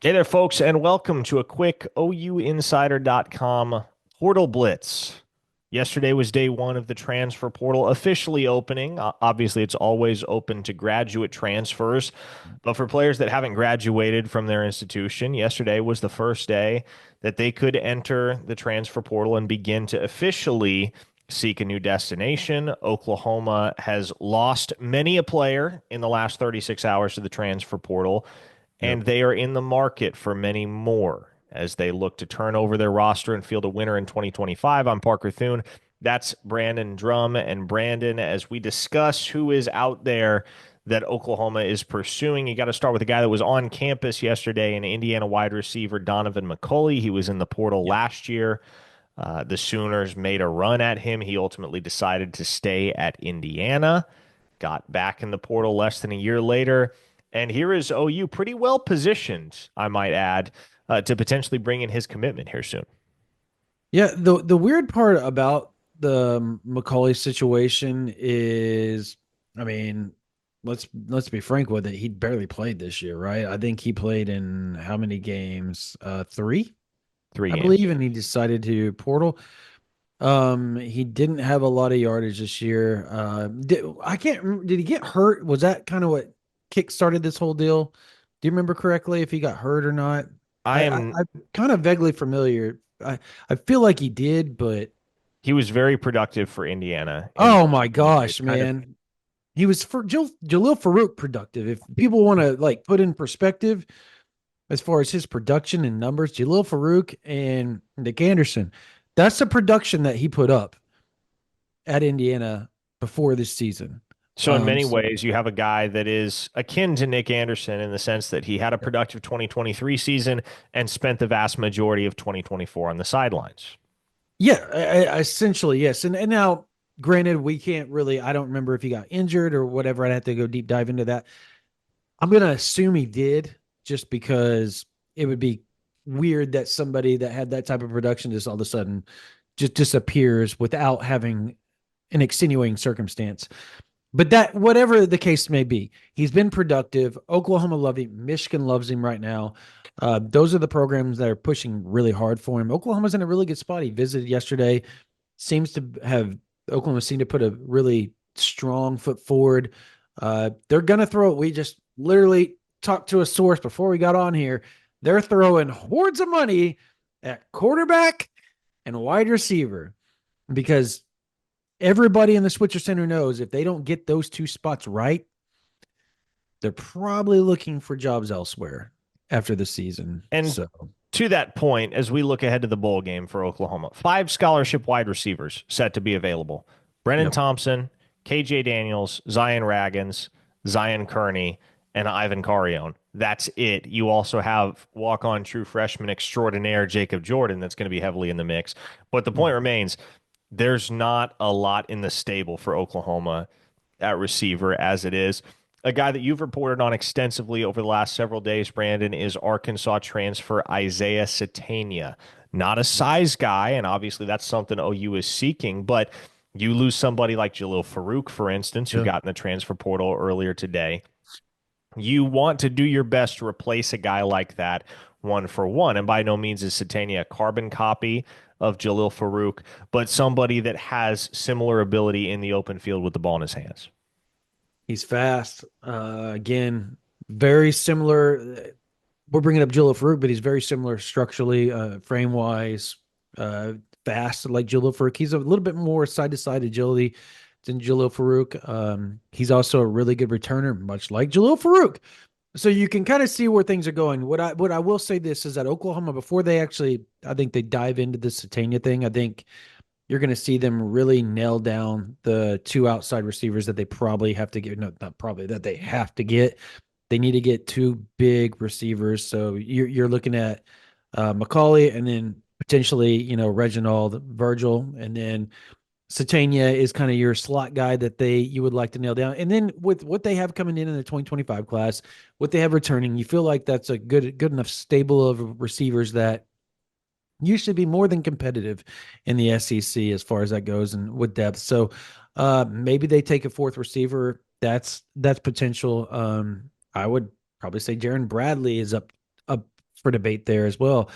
Hey there, folks, and welcome to a quick OUinsider.com portal blitz. Yesterday was day one of the transfer portal officially opening. Obviously, it's always open to graduate transfers, but for players that haven't graduated from their institution, yesterday was the first day that they could enter the transfer portal and begin to officially seek a new destination. Oklahoma has lost many a player in the last 36 hours to the transfer portal, Yep. and they are in the market for many more as they look to turn over their roster and field a winner in 2025. I'm Parker Thune. That's Brandon Drum. And Brandon, as we discuss who is out there that Oklahoma is pursuing, you got to start with a guy that was on campus yesterday, an Indiana wide receiver, Donovan McCulley. He was in the portal Yep. last year. The Sooners made a run at him. He ultimately decided to stay at Indiana, got back in the portal less than a year later. And here is OU pretty well positioned, I might add, to potentially bring in his commitment here soon. Yeah. The weird part about the Macaulay situation is, I mean, let's be frank with it. He barely played this year, right? I think he played in how many games? Three, Three I games. believe, and he decided to portal. He didn't have a lot of yardage this year. I can't remember, did he get hurt? Was that kind of what kick started this whole deal? Do you remember correctly if he got hurt or not? I am. I'm kind of vaguely familiar. I feel like he did, but He was very productive for Indiana in oh my 2023. gosh, man. He was for Jalil Farouk productive. If people want to like put in perspective as far as his production and numbers, Jalil Farouk and Nick Anderson, that's the production that he put up at Indiana before this season. So in many So ways, you have a guy that is akin to Nick Anderson in the sense that he had a productive 2023 season and spent the vast majority of 2024 on the sidelines. yeah, essentially yes. And now, granted, we can't really. I don't remember if he got injured or whatever. I'd have to go deep dive into that. I'm gonna assume he did, just because it would be weird that somebody that had that type of production just all of a sudden just disappears without having an extenuating circumstance. But that, whatever the case may be, he's been productive. Oklahoma loved him. Michigan loves him right now. Those are the programs that are pushing really hard for him. Oklahoma's in a really good spot. He visited yesterday. Seems to have Oklahoma seemed to put a really strong foot forward. They're gonna throw it. We just literally talked to a source before we got on here. They're throwing hordes of money at quarterback and wide receiver because everybody in the Switcher Center knows if they don't get those two spots right, they're probably looking for jobs elsewhere after the season. And So, to that point, as we look ahead to the bowl game for Oklahoma, five scholarship wide receivers set to be available: Brennan yep. Thompson, KJ Daniels, Zion Raggins, Zion Kearney, and Ivan Carrion. That's it. You also have walk on true freshman extraordinaire Jacob Jordan that's going to be heavily in the mix. But the point remains there's not a lot in the stable for Oklahoma at receiver as it is. A guy that you've reported on extensively over the last several days, Brandon, is Arkansas transfer Isaiah Satania. Not a size guy, and obviously that's something OU is seeking, but you lose somebody like Jalil Farouk, for instance, who Yeah. got in the transfer portal earlier today. You want to do your best to replace a guy like that one for one. And by no means is Satania a carbon copy of Jalil Farouk, but somebody that has similar ability in the open field with the ball in his hands. He's fast. Again, very similar. We're bringing up Jalil Farouk, but he's very similar structurally, frame wise, uh, fast like Jalil Farouk. He's a little bit more side to side agility than Jalil Farouk. He's also a really good returner, much like Jalil Farouk. So you can kind of see where things are going. What I will say this is that Oklahoma, before they actually, I think they dive into the Satania thing, I think you're going to see them really nail down the two outside receivers that they probably have to get. No, not probably, that they have to get. They need to get two big receivers. So you're looking at Macaulay, and then potentially, Reginald, Virgil, and then Satania is kind of your slot guy that you would like to nail down. And then with what they have coming in the 2025 class, what they have returning, you feel like that's a good enough stable of receivers that you should be more than competitive in the SEC as far as that goes and with depth. So maybe they take a fourth receiver. That's potential. I would probably say Jaron Bradley is up for debate there as well.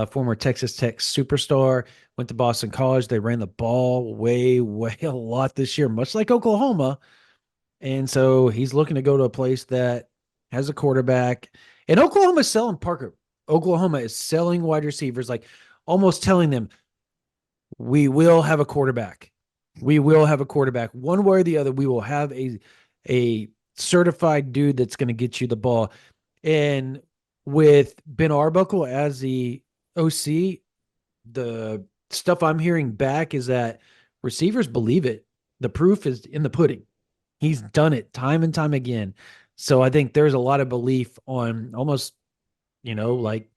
Former Texas Tech superstar, went to Boston College. They ran the ball way a lot this year, much like Oklahoma. And so he's looking to go to a place that has a quarterback. And Oklahoma's selling Parker. Oklahoma is selling wide receivers, like almost telling them, we will have a quarterback. We will have a quarterback. One way or the other, we will have a certified dude that's going to get you the ball. And with Ben Arbuckle as the OC, the stuff I'm hearing back is that receivers believe it. The proof is in the pudding. He's done it time and time again. So I think there's a lot of belief on almost, like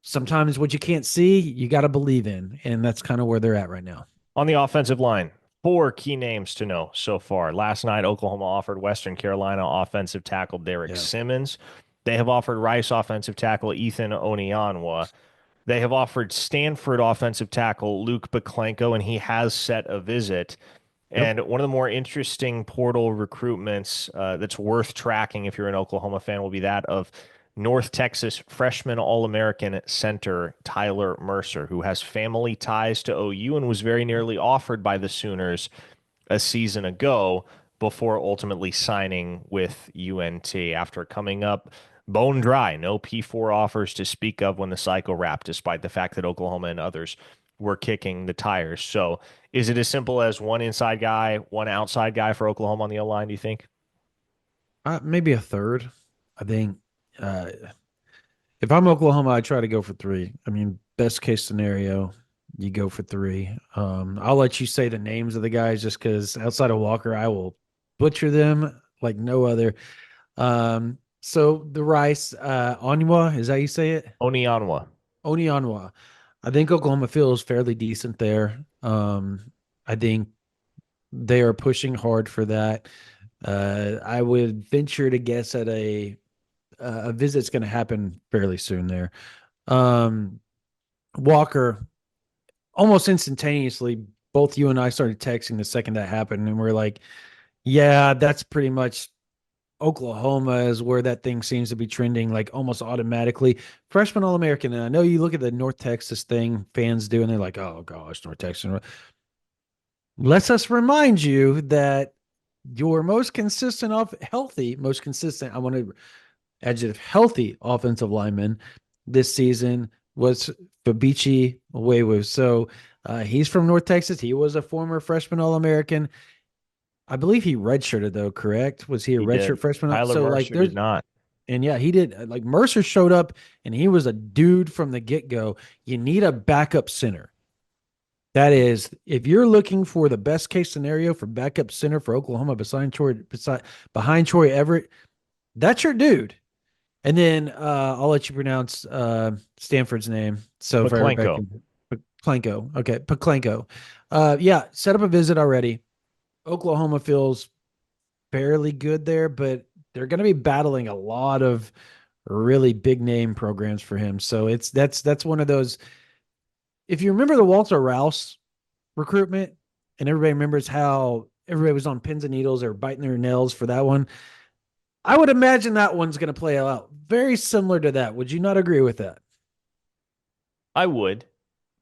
sometimes what you can't see, you got to believe in. And that's kind of where they're at right now. On the offensive line, four key names to know so far. Last night, Oklahoma offered Western Carolina offensive tackle Derek Yeah. Simmons. They have offered Rice offensive tackle Ethan Onianwa. They have offered Stanford offensive tackle Luke Baklenko, and he has set a visit. Yep. And one of the more interesting portal recruitments that's worth tracking if you're an Oklahoma fan will be that of North Texas freshman All-American center Tyler Mercer, who has family ties to OU and was very nearly offered by the Sooners a season ago before ultimately signing with UNT after coming up bone dry. No P4 offers to speak of when the cycle wrapped, despite the fact that Oklahoma and others were kicking the tires. So is it as simple as one inside guy, one outside guy for Oklahoma on the O line, do you think? Maybe a third. I think uh, if I'm Oklahoma, I try to go for three. I mean, best case scenario, you go for three. I'll let you say the names of the guys just because outside of Walker, I will butcher them like no other. So the Rice, Onwa, is that how you say it? Onianwa. Onionwa. I think Oklahoma feels fairly decent there. I think they are pushing hard for that. I would venture to guess at a visit's going to happen fairly soon there. Um, Walker, almost instantaneously, both you and I started texting the second that happened, and we're like, yeah, that's pretty much Oklahoma is where that thing seems to be trending like almost automatically. Freshman All American. And I know you look at the North Texas thing fans do, and they're like, oh gosh, North Texas. Let's us remind you that your most consistent off healthy, most consistent, I want to adjective healthy offensive lineman this season was Fabici Wewu. So he's from North Texas. He was a former freshman All American. I believe he redshirted though, correct? Was he a He did. redshirt freshman? Tyler So like Mercer there's did not. and yeah, he did. Like Mercer showed up and he was a dude from the get-go. You need a backup center. That is, if you're looking for the best case scenario for backup center for Oklahoma behind Troy Everett, that's your dude. And then I'll let you pronounce Stanford's name. So for everybody, Baklenko. Plenko. Okay, Peklenko. Yeah, set up a visit already. Oklahoma feels fairly good there, but they're going to be battling a lot of really big name programs for him. So that's one of those. If you remember the Walter Rouse recruitment, and everybody remembers how everybody was on pins and needles or biting their nails for that one, I would imagine that one's going to play out very similar to that. Would you not agree with that? I would.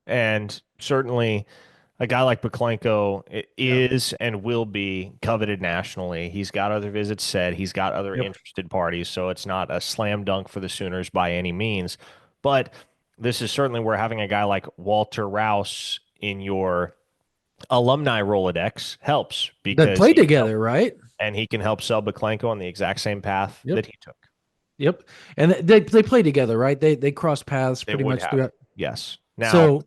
And certainly a guy like Baklenko Yeah. is and will be coveted nationally. He's got other visits set. He's got other Yep. interested parties. So it's not a slam dunk for the Sooners by any means. But this is certainly where having a guy like Walter Rouse in your alumni Rolodex helps That because played he can help together, right? and he can help sell Baklenko on the exact same path Yep. that he took. Yep. And they play together, right? They cross paths They pretty would much have. throughout. Yes. Now, So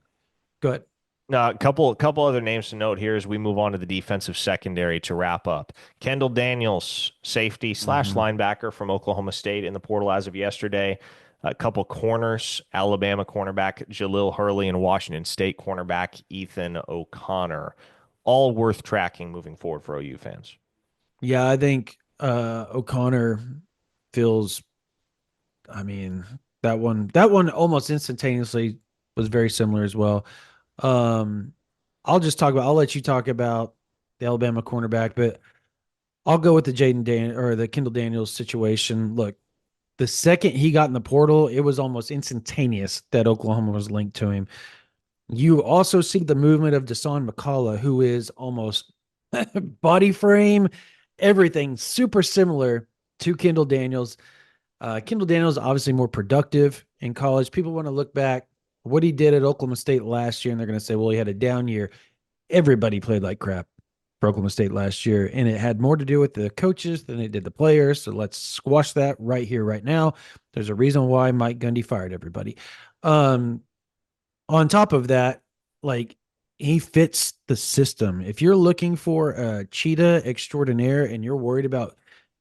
good. now, a couple other names to note here as we move on to the defensive secondary to wrap up. Kendall Daniels, safety slash Mm-hmm. linebacker from Oklahoma State in the portal as of yesterday. A couple corners, Alabama cornerback Jalil Hurley and Washington State cornerback Ethan O'Connor. All worth tracking moving forward for OU fans. Yeah, I think O'Connor feels. I mean, that one almost instantaneously was very similar as well. Um, I'll let you talk about the Alabama cornerback, but I'll go with the Jaden Dan or the Kendall Daniels situation. Look, The second he got in the portal, it was almost instantaneous that Oklahoma was linked to him. You also see the movement of Deshaun McCullough, who is almost body frame, everything super similar to Kendall Daniels. Kendall Daniels obviously more productive in college. People want to look back what he did at Oklahoma State last year, and they're going to say, well, he had a down year. Everybody played like crap for Oklahoma State last year, and it had more to do with the coaches than it did the players. So let's squash that right here, right now. There's a reason why Mike Gundy fired everybody. Um, on top of that, like he fits the system. If you're looking for a cheetah extraordinaire and you're worried about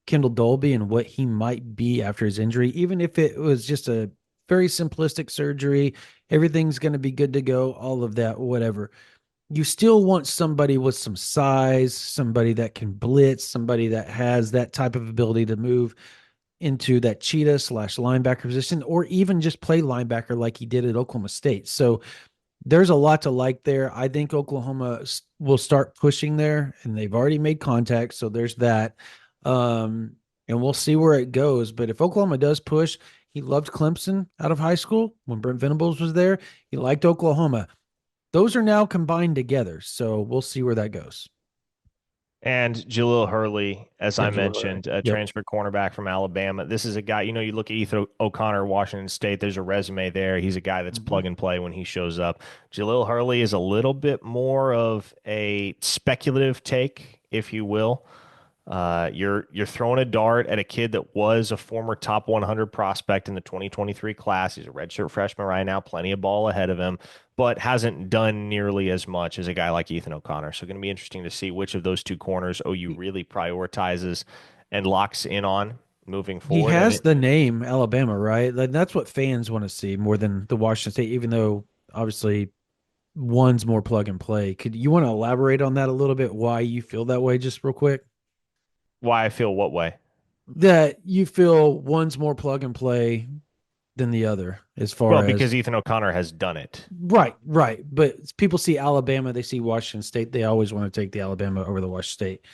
Kendall Dolby and what he might be after his injury, even if it was just a very simplistic surgery, everything's going to be good to go, all of that, whatever. You still want somebody with some size, somebody that can blitz, somebody that has that type of ability to move into that cheetah slash linebacker position, or even just play linebacker like he did at Oklahoma State. So there's a lot to like there. I think Oklahoma will start pushing there, and they've already made contact. So there's that. And we'll see where it goes. But if Oklahoma does push, he loved Clemson out of high school when Brent Venables was there. He liked Oklahoma. Those are now combined together. So we'll see where that goes. And Jalil Hurley, as I Yep. mentioned, a Yep. transfer cornerback from Alabama. This is a guy, you look at Ethan O'Connor, Washington State, there's a resume there. He's a guy that's Mm-hmm. plug and play when he shows up. Jalil Hurley is a little bit more of a speculative take, if you will. You're throwing a dart at a kid that was a former top 100 prospect in the 2023 class. He's a redshirt freshman right now, plenty of ball ahead of him, but hasn't done nearly as much as a guy like Ethan O'Connor. So going to be interesting to see which of those two corners OU really prioritizes and locks in on moving He forward. And has it, the name Alabama, right? Like, that's what fans want to see more than the Washington State, even though obviously one's more plug and play. Could you want to elaborate on that a little bit? Why you feel that way, just real quick? why I feel what way? That you feel one's more plug and play than the other, as far Well, as because Ethan O'Connor has done it. right, right. But people see Alabama, they see Washington State, they always want to take the Alabama over the Washington State.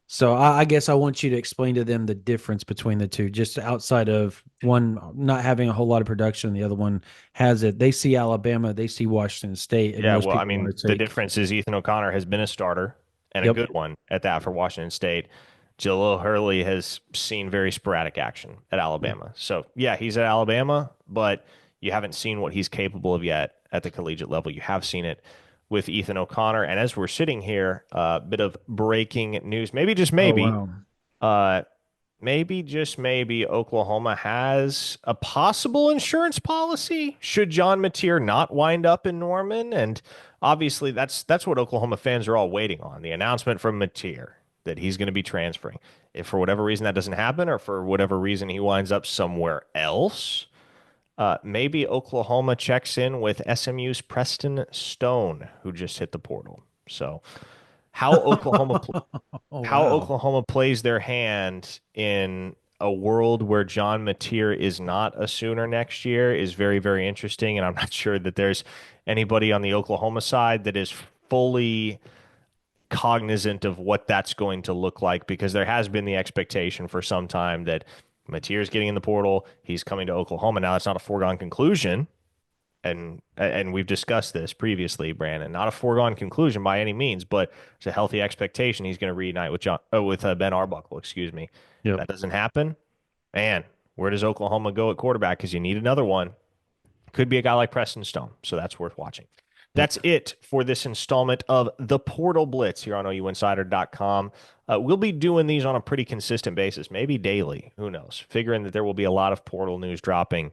So I guess I want you to explain to them the difference between the two, just outside of one not having a whole lot of production, and the other one has it. They see Alabama, they see Washington State, and Yeah, most well, I people want mean, to the take. difference is Ethan O'Connor has been a starter and a Yep. good one at that for Washington State. Jalil Hurley has seen very sporadic action at Yep. Alabama. So, yeah, he's at Alabama, but you haven't seen what he's capable of yet at the collegiate level. You have seen it with Ethan O'Connor. And as we're sitting here, a bit of breaking news, maybe just Oh maybe, wow. uh, maybe just maybe Oklahoma has a possible insurance policy should John Mateer not wind up in Norman. And obviously that's what Oklahoma fans are all waiting on. The announcement from Mateer that he's going to be transferring. If for whatever reason that doesn't happen, or for whatever reason he winds up somewhere else, maybe Oklahoma checks in with SMU's Preston Stone, who just hit the portal. So how Oklahoma Oh how wow. Oklahoma plays their hand in a world where John Mateer is not a Sooner next year is very, very interesting. And I'm not sure that there's anybody on the Oklahoma side that is fully cognizant of what that's going to look like, because there has been the expectation for some time that Mateer's getting in the portal, he's coming to Oklahoma. Now, that's not a foregone conclusion. And we've discussed this previously, Brandon. Not a foregone conclusion by any means, but it's a healthy expectation he's going to reunite with Ben Arbuckle. Excuse me. Yep. That doesn't happen, man. Where does Oklahoma go at quarterback? Because you need another one. Could be a guy like Preston Stone, so that's worth watching. Yep. That's it for this installment of the Portal Blitz here on OUinsider.com. We'll be doing these on a pretty consistent basis, maybe daily. Who knows? Figuring that there will be a lot of portal news dropping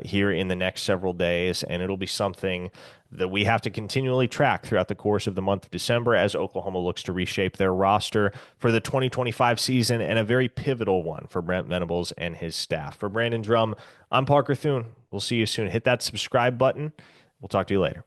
here in the next several days, and it'll be something that we have to continually track throughout the course of the month of December as Oklahoma looks to reshape their roster for the 2025 season, and a very pivotal one for Brent Venables and his staff. For Brandon Drum, I'm Parker Thune. We'll see you soon. Hit that subscribe button. We'll talk to you later.